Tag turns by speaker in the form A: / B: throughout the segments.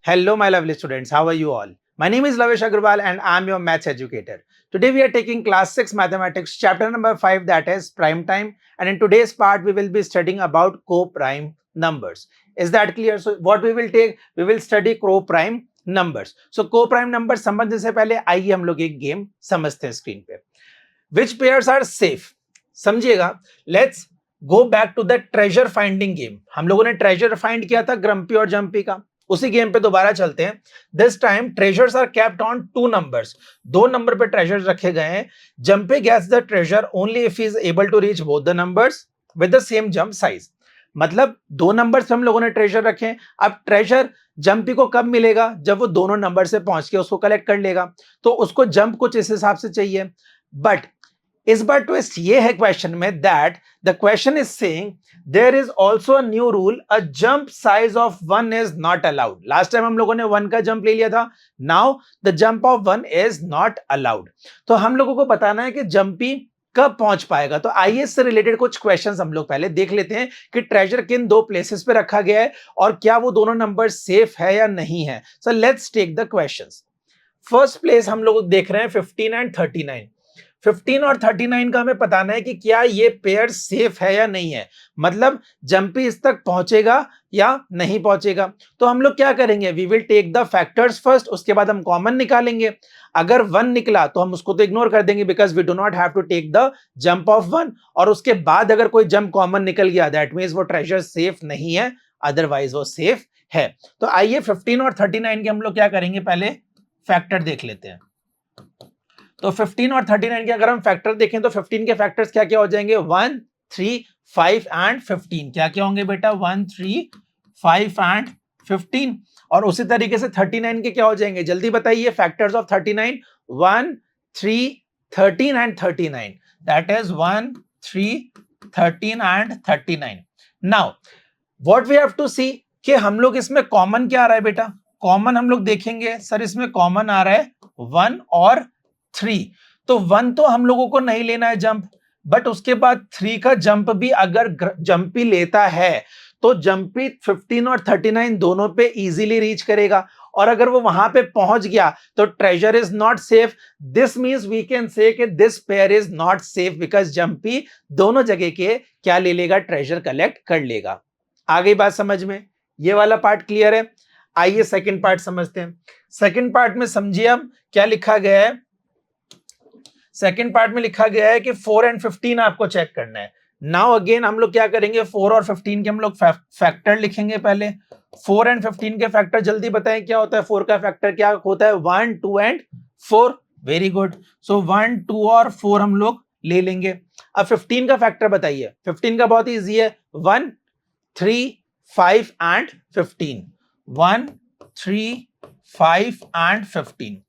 A: Hello, my lovely students. How are you all? My name is Lavesh Agarwal and I'm your maths educator. Today we are taking class 6 mathematics chapter number 5, that is prime time, and in today's part we will be studying about co-prime numbers. Is that clear? So what we will take, we will study co-prime numbers. So co-prime numbers समझने से पहले आइए हम लोग एक game समझते हैं screen पे. Which pairs are safe? समझिएगा. Let's go back to the treasure finding game. हम लोगों ने treasure find किया था ग्रम्पी और जम्पी का. उसी गेम पे दोबारा चलते हैं. This time treasures are kept on 2 numbers. 2 number पे ट्रेजर्स रखे गए हैं. Jumpy gets the treasure only if he is able to reach both the numbers with the same jump size. मतलब 2 नंबर्स पे हम लोगों ने ट्रेजर रखे. अब ट्रेजर जंपी को कब मिलेगा? जब वो दोनों नंबर से पहुंच के उसको कलेक्ट कर लेगा. तो उसको जंप कुछ इस हिसाब से चाहिए. बट इस बार ट्विस्ट ये है क्वेश्चन में that the question is saying there is also a new rule, a jump size of 1 is not allowed. Last time हम लोगों ने 1 का जंप ले लिया था. Now the jump of 1 is not allowed. तो हम लोगों को बताना है कि जंपी कब पहुंच पाएगा. तो आइए इससे रिलेटेड कुछ क्वेश्चंस हम लोग पहले देख लेते हैं कि ट्रेजर किन 2 प्लेसेस पे रखा गया है और क्या वो दोनों नंबर सेफ है या नहीं है. So let's take the questions. First place हम लोग देख रहे हैं 15 एंड 39. 15 और 39 का हमें बताना है कि क्या ये पेयर सेफ है या नहीं है. मतलब जंपी इस तक पहुंचेगा या नहीं पहुंचेगा. तो हम लोग क्या करेंगे, we will take the factors first, उसके बाद हम कॉमन निकालेंगे. अगर 1 निकला तो हम उसको तो इग्नोर कर देंगे because we do not have to take the jump of 1. और उसके बाद अगर कोई जंप कॉमन निकल गया दैट मींस वो ट्रेजर सेफ नहीं है, अदरवाइज वो सेफ है. तो आइए 15 और 39 के हम लोग क्या करेंगे, पहले फैक्टर देख लेते हैं. तो 15 और 39 के अगर हम फैक्टर देखें तो 15 के फैक्टर्स क्या क्या हो जाएंगे, 1, 3, 5 एंड 15. क्या क्या होंगे बेटा, 1, 3, 5 एंड 15. और उसी तरीके से 39 के क्या हो जाएंगे, जल्दी बताइए factors of 39. 1, 3, 13 and 39. That is 1, 3, 13 and 39. Now what we have to see कि हम लोग इसमें कॉमन क्या आ रहा है बेटा. कॉमन हम लोग देखेंगे सर इसमें कॉमन आ रहा है 1 और 3. तो 1 तो हम लोगों को नहीं लेना है जंप, बट उसके बाद 3 का जंप भी अगर जंपी लेता है तो जंपी 15 और 39 दोनों पे इजीली रीच करेगा. और अगर वो वहां पे पहुंच गया तो treasure is not safe. This means we can say कि this pair is not safe because जंपी दोनों जगह के क्या ले लेगा, ट्रेजर कलेक्ट कर लेगा. आ गई बात समझ में, ये वाला पार्ट क्लियर है. आइए सेकंड पार्ट समझते हैं. सेकंड पार्ट में समझिए अब क्या लिखा गया है. सेकंड पार्ट में लिखा गया है कि 4 एंड 15 आपको चेक करना है. नाउ अगेन हम लोग क्या करेंगे, 4 और 15 के हम लोग फैक्टर लिखेंगे पहले. 4 एंड 15 के फैक्टर जल्दी बताएं क्या होता है. 4 का फैक्टर क्या होता है, 1, 2 एंड 4. Very good. सो 1, 2 और 4 हम लोग ले लेंगे. अब 15 का फैक्टर बताइए. 15 का बहुत इजी है, 1, 3, 5 एंड 15. 1, 3, 5 एंड 15.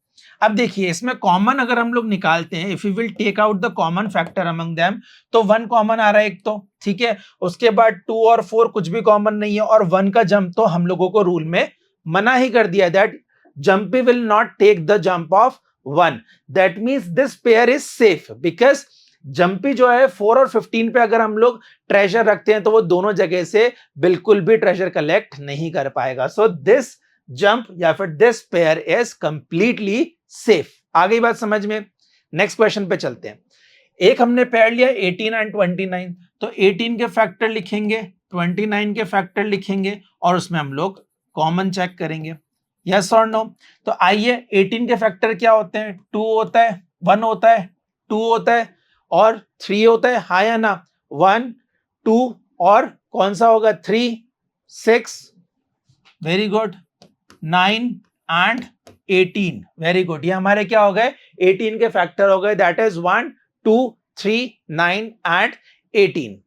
A: अब देखिए इसमें कॉमन अगर हम लोग निकालते हैं, if you will take out the common factor among them, तो 1 कॉमन आ रहा है एक तो, ठीक है. उसके बाद 2 और 4 कुछ भी कॉमन नहीं है, और 1 का जंप तो हम लोगों को रूल में मना ही कर दिया that Jumpy will not take the jump of 1. That means this pair is safe because Jumpy जो है 4 और 15 पे अगर हम लोग ट्रेजर रखते हैं तो वो दोनों जगह से बिल्कुल भी ट्रेजर कलेक्ट नहीं कर पाएगा. सो दिस जंप या फिर this pair is completely safe. आ गई बात समझ में. नेक्स्ट क्वेश्चन पे चलते हैं. एक हमने पेयर लिया 18 एंड 29. तो 18 के फैक्टर लिखेंगे, 29 के फैक्टर लिखेंगे और उसमें हम लोग कॉमन चेक करेंगे. यस और नो. तो आइए 18 के फैक्टर क्या होते हैं, 2 होता है, 1 होता है, 2 होता है और 3 होता है. हाँ या ना, 1, 2 और कौन सा होगा, 3, 6. Very good. 9 and 18. Very good. ये हमारे क्या हो गए, 18 के फैक्टर हो गए. That is 1, 2, 3, 9 and 18.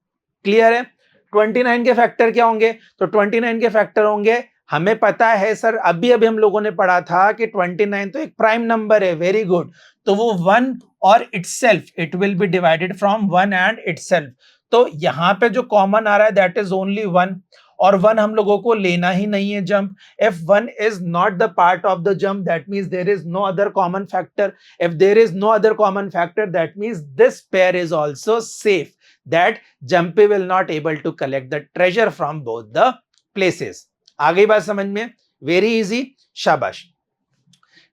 A: क्लियर है. 29 के फैक्टर क्या होंगे, तो 29 के फैक्टर होंगे, हमें पता है सर अभी अभी हम लोगों ने पढ़ा था कि 29 तो एक प्राइम नंबर है. Very good. तो वो 1 और itself, it will be divided from 1 and itself. तो यहां पे जो कॉमन आ रहा है दैट इज ओनली 1, और 1 हम लोगों को लेना ही नहीं है jump. if 1 is not the part of the jump, that means there is no other common factor. If there is no other common factor, that means this pair is also safe, that jumpy will not able to collect the treasure from both the places. आ गई बात समझ में. Very easy, शाबाश।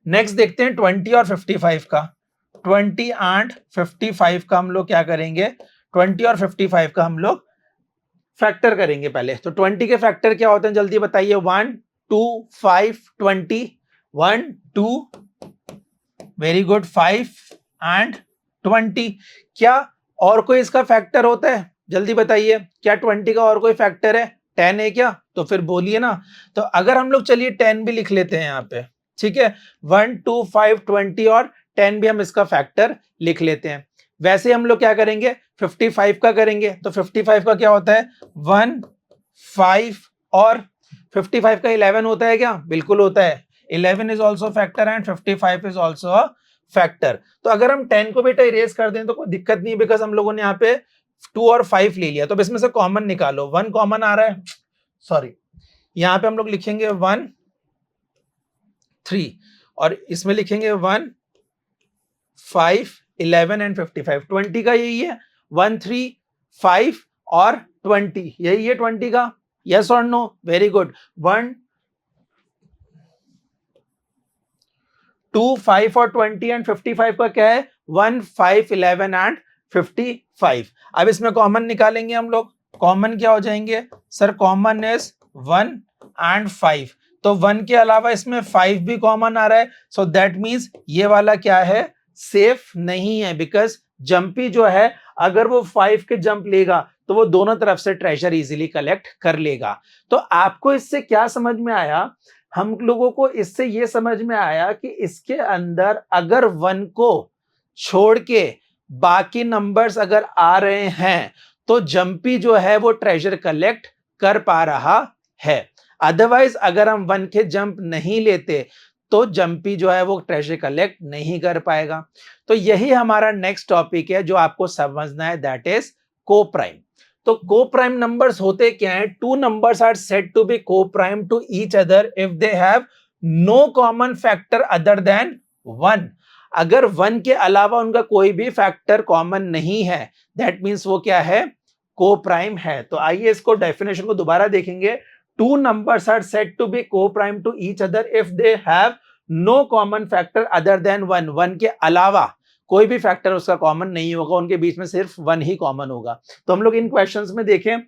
A: Next देखते हैं 20 और 55 का। 20 and 55 का हम लोग क्या करेंगे, 20 और 55 का हम लोग फैक्टर करेंगे पहले। तो 20 के फैक्टर क्या होते हैं जल्दी बताइए। 1 2 5 20, 1 2, वेरी गुड, 5 एंड 20। क्या और कोई इसका फैक्टर होता है जल्दी बताइए, क्या 20 का और कोई फैक्टर है? 10 है क्या? तो फिर बोलिए ना। तो अगर हम लोग चलिए 10 भी लिख लेते हैं यहाँ पे, ठीक है, 1 2 5 20 और 10 भी हम इसका फैक्टर लिख लेते हैं। वैसे हम लोग क्या करेंगे, 55 का करेंगे। तो 55 का क्या होता है, 1 5 और 55 का 11 होता है क्या? बिल्कुल होता है। 11 is also factor and 55 is also a factor. तो अगर हम 10 को बेटा इरेज कर दें तो कोई दिक्कत नहीं है, बिकॉज हम लोगों ने यहाँ पे 2 और 5 ले लिया। तो इसमें से कॉमन निकालो, 1 कॉमन आ रहा है, सॉरी, यहाँ पे हम लोग लिखेंगे 1 3 और इसमें लिखेंगे 1 5 11 एंड 55। 20 का यही है, 1 3 5 और 20, यही है 20 का। यस और नो? Very good. 1 2 5 और 20 एंड 55 का क्या है, 1 5 11 एंड 55। अब इसमें कॉमन निकालेंगे हम लोग। कॉमन क्या हो जाएंगे सर? Common is 1 and 5। तो 1 के अलावा इसमें 5 भी कॉमन आ रहा है, सो दैट मींस ये वाला क्या है, सेफ नहीं है, बिकॉज जंपी जो है अगर वो 5 के जंप लेगा तो वो दोनों तरफ से ट्रेजर इजीली कलेक्ट कर लेगा। तो आपको इससे क्या समझ में आया? हम लोगों को इससे ये समझ में आया कि इसके अंदर अगर 1 को छोड़ के बाकी नंबर्स अगर आ रहे हैं तो जंपी जो है वो ट्रेजर कलेक्ट कर पा रहा है। अदरवाइज अगर हम 1 के जंप नहीं लेते तो जंपी जो है वो ट्रेजर कलेक्ट नहीं कर पाएगा। तो यही हमारा नेक्स्ट टॉपिक है जो आपको समझना है, दैट इज को-प्राइम। तो को-प्राइम नंबर्स होते क्या है? Two numbers are said to be coprime to each other if they have no common factor other than 1। अगर 1 के अलावा उनका कोई भी फैक्टर कॉमन नहीं है, दैट मींस वो क्या है, को-प्राइम है। तो आइए इसको डेफिनेशन को दोबारा देखेंगे। Two numbers are said to be coprime to each other if they have no common factor other than 1। 1 के अलावा कोई भी फैक्टर उसका कॉमन नहीं होगा, उनके बीच में सिर्फ 1 ही कॉमन होगा। तो हम लोग इन क्वेश्चंस में देखें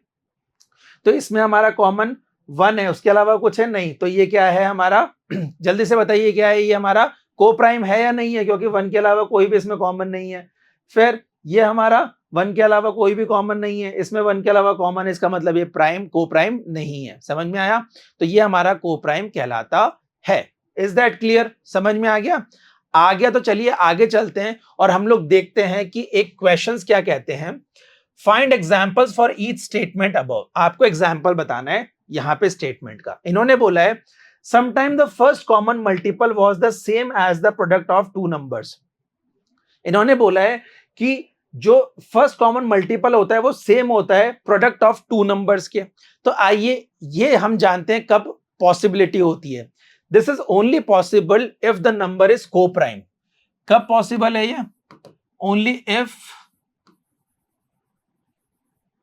A: तो इसमें हमारा कॉमन 1 है, उसके अलावा कुछ है नहीं। तो ये क्या है हमारा, जल्दी से बताइए क्या है, ये हमारा को-प्राइम है या नहीं है? क्योंकि 1 के अलावा कोई भी इसमें कॉमन नहीं है। फिर ये हमारा 1 के अलावा कोई भी कॉमन नहीं है, इसमें 1 के अलावा कॉमन है, इसका मतलब ये प्राइम को-प्राइम नहीं है। समझ में आया? तो ये हमारा को-प्राइम कहलाता है। Is that clear? समझ में आ गया? आ गया तो चलिए आगे चलते हैं और हम लोग देखते हैं कि एक क्वेश्चंस क्या कहते हैं। Find examples for each statement above. आपको एग्जांपल बताना है यहां पे स्टेटमेंट का। इन्होंने बोला है sometime the first common multiple was the same as the product of two numbers. इन्होंने बोला है कि जो फर्स्ट कॉमन मल्टीपल होता है वो सेम होता है प्रोडक्ट ऑफ टू नंबर्स के। तो आइए ये हम जानते हैं कब पॉसिबिलिटी होती है। This is only possible if the number is coprime. कब पॉसिबल है ये? Only if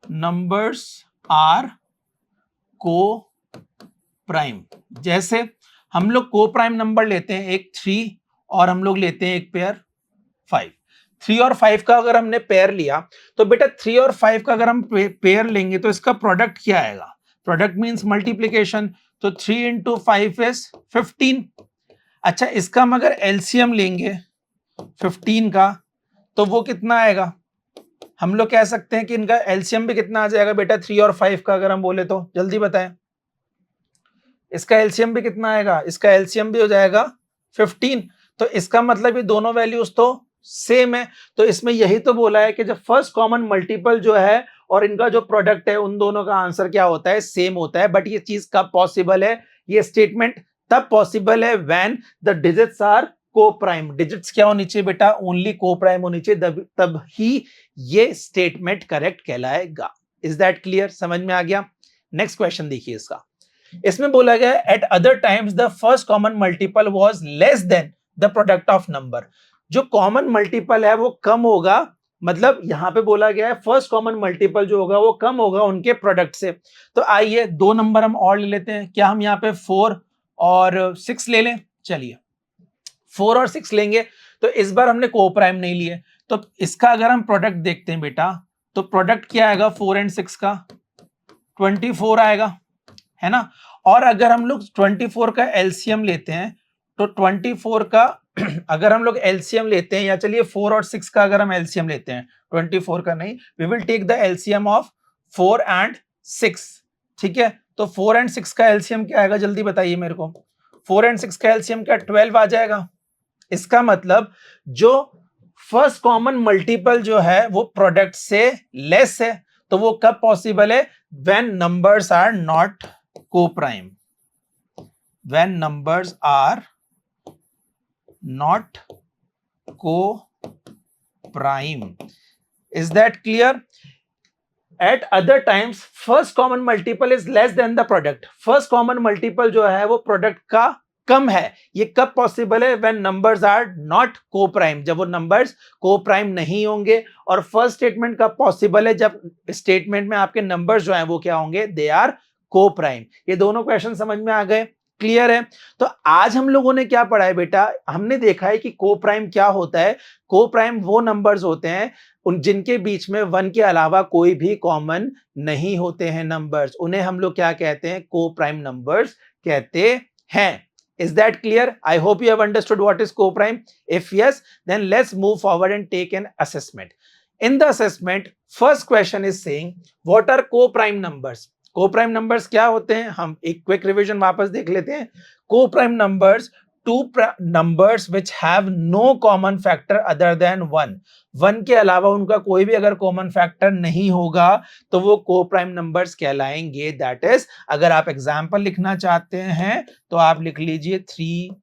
A: numbers are coprime. जैसे हम लोग को-प्राइम नंबर लेते हैं एक 3 और हम लोग लेते हैं एक पेयर 5। 3 और 5 का अगर हमने पेयर लिया तो बेटा 3 और 5 का अगर हम पेयर लेंगे तो इसका प्रोडक्ट क्या आएगा? Product means multiplication. तो 3 इंटू 5 इज 15। अच्छा, इसका हम अगर एलसीएम लेंगे 15 का तो वो कितना आएगा? हम लोग कह सकते हैं कि इनका एलसीएम भी कितना आ जाएगा बेटा 3 और 5 का अगर हम बोले तो जल्दी बताएं। इसका एलसीएम भी कितना आएगा? इसका एलसीएम भी हो जाएगा 15। तो इसका मतलब ये दोनों वैल्यूज तो सेम है। तो इसमें यही तो बोला है कि जब फर्स्ट कॉमन मल्टीपल जो है और इनका जो प्रोडक्ट है उन दोनों का आंसर क्या होता है? सेम होता है। बट ये चीज कब पॉसिबल है? ये स्टेटमेंट तब पॉसिबल है when the digits are coprime. Digits क्या होनी चाहिए बेटा? ओनली को-प्राइम होनी चाहिए, तब ही ये स्टेटमेंट करेक्ट कहलाएगा। Is that clear? समझ में आ गया? नेक्स्ट क्वेश्चन देखिए इसका। इसमें बोला गया eight other times the first common multiple was less than the product of number. जो कॉमन मल्टीपल है वो कम होगा, मतलब यहां पे बोला गया है फर्स्ट कॉमन मल्टीपल जो होगा वो कम होगा उनके प्रोडक्ट से। तो आइए 2 नंबर हम और ले लेते हैं। क्या हम यहाँ पे 4 और 6 ले लें, चलिए 4 और 6 लेंगे तो इस बार हमने को प्राइम नहीं लिए, तो इसका अगर हम प्रोडक्ट देखते हैं बेटा, तो प्रोडक्ट क्या आएगा 4 एंड 6 का 24 आएगा, है ना। और अगर हम लोग 24 का एलसीएम लेते हैं तो 24 का अगर हम लोग एलसीएम लेते हैं, या चलिए 4 और 6 का अगर हम एलसीएम लेते हैं, 24 का नहीं, we will take the LCM of 4 and 6, ठीक है। तो 4 एंड 6 का एलसीएम क्या आएगा, जल्दी बताइए मेरे को। 4 एंड 6 का एलसीएम क्या 12 आ जाएगा। इसका मतलब जो फर्स्ट कॉमन मल्टीपल जो है वो प्रोडक्ट से लेस है, तो वो कब पॉसिबल है, when numbers are not co-prime, when numbers are not co-prime. Is that clear? At other times first common multiple is less than the product. First common multiple जो है वो प्रोडक्ट का कम है। ये कब पॉसिबल है, when numbers are not co-prime, जब वो नंबर्स co-prime नहीं होंगे। और फर्स्ट स्टेटमेंट कब पॉसिबल है, जब स्टेटमेंट में आपके नंबर्स जो हैं वो क्या होंगे, दे आर को-प्राइम। ये दोनों क्वेश्चन समझ में आ गए, क्लियर है। तो आज हम लोगों ने क्या पढ़ा है बेटा, हमने देखा है कि को-प्राइम क्या होता है। को-प्राइम वो नंबर्स होते हैं उन जिनके बीच में 1 के अलावा कोई भी कॉमन नहीं होते हैं नंबर्स, उन्हें हम लोग क्या कहते हैं, को-प्राइम नंबर्स कहते हैं। Is that clear? I hope you have understood what is co-prime. If yes, then let's move forward and take an assessment. In the assessment, first question is saying, what are co-prime numbers? Co-prime numbers क्या होते हैं, हम एक quick revision वापस देख लेते हैं। Co-prime numbers, two numbers which have no common factor other than 1. 1 के अलावा उनका कोई भी अगर कॉमन फैक्टर नहीं होगा तो वो को-प्राइम नंबर्स कहलाएंगे। दैट इज, अगर आप एग्जांपल लिखना चाहते हैं तो आप लिख लीजिए 3,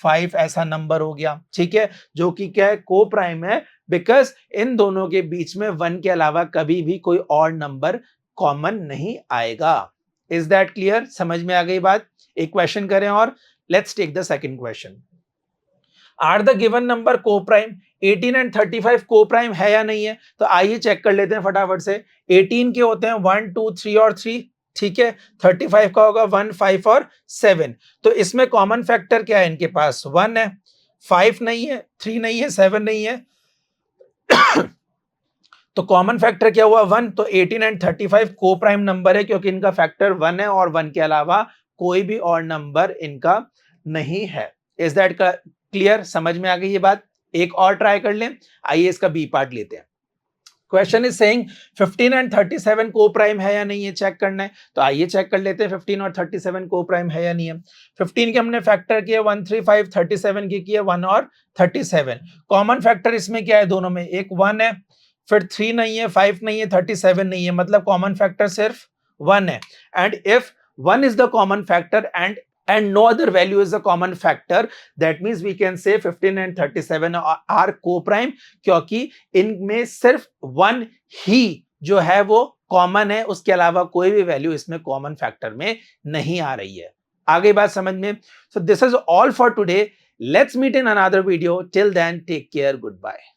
A: 5 ऐसा नंबर हो गया, ठीक है, जो कि क्या है, को-प्राइम है, बिकॉज इन दोनों के बीच में 1 के अलावा कभी भी कोई और नंबर कॉमन नहीं आएगा। Is that clear? समझ में आ गई बात? एक क्वेश्चन करें और let's take the second question. Are the given number coprime? 18 and 35 coprime है या नहीं है? तो आइए चेक कर लेते हैं फटाफट से। 18 के होते हैं 1, 2, 3 और 3, ठीक है। 35 का होगा 1, 5 और 7। तो इसमें कॉमन फैक्टर क्या है, इनके पास 1 है, 5 नहीं है, 3 नहीं है, 7 नहीं है। तो कॉमन फैक्टर क्या हुआ, 1। तो 18 एंड 35 को-प्राइम नंबर है क्योंकि इनका फैक्टर 1 है और 1 के अलावा कोई भी और नंबर इनका नहीं है। Is that clear? समझ में आ गई ये बात? एक और ट्राई कर लें, आइए इसका बी पार्ट लेते हैं। Question is saying 15 and 37 co-prime है या नहीं है, चेक करना है। तो आइए चेक कर लेते हैं 15 और 37 को-प्राइम है या नहीं है। 15 के हमने फैक्टर किया 1, 3, 5, 37 की किया 1 और 37। कॉमन फैक्टर इसमें क्या है, दोनों में एक 1 है, फिर 3 नहीं है, 5 नहीं है, 37 नहीं है, मतलब कॉमन फैक्टर सिर्फ 1 है। And if 1 is the common factor and no other value is a common factor, that means we can say 15 and 37 are co-prime, क्योंकि इनमें सिर्फ 1 ही जो है वो कॉमन है, उसके अलावा कोई भी वैल्यू इसमें कॉमन फैक्टर में नहीं आ रही है। आगे बात समझ में? So this is all for today. Let's meet in another video. Till then, take care. Goodbye.